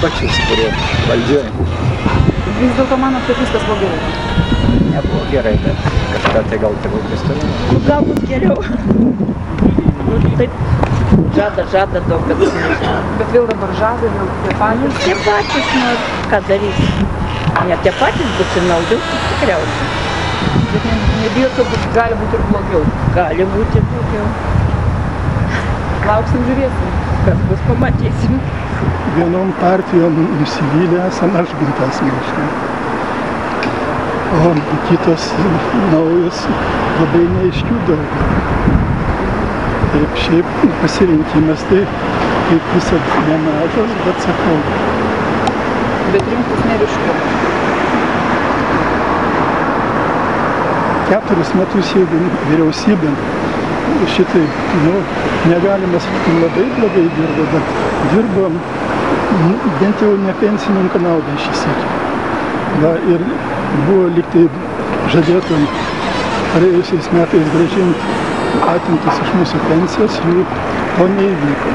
pačius, kurie valdžioje. Vis dėlto manot, kad viskas buvo gerai? Nebuvo gerai, bet kažką tai gal tegul kristalino. Nu, galbūt geriau. Nu, taip žada daug, kad nežinau. Bet vėl dabar žada, vėl tie patys. Tie patys, nu, ką darys. Ne tie patys bus ir naudiau, tikriausiai. Bet nebijot, kad gali būti ir blogiau. Gali būti ir blogiau. Lauksim, žiūrėsim. Kas bus, pamatysim. Vienom partijom nusivylę esam, aš bent asmeniškai. O kitos naujos labai neaiškių daug. Taip, šiaip pasirinkimas tai kaip visad nemažas, bet sakau. Bet rinktis neryšku. 4 metus jeigu vyriausybė šitai, nu, negalima sakyti, labai blogai dirbo, bet dirbo bent jau ne pensininko naudai šis iki. Va, ir buvo lygtai žadėta praėjusiais metais grąžinti atimtas iš mūsų pensijos, jų to neįvyko.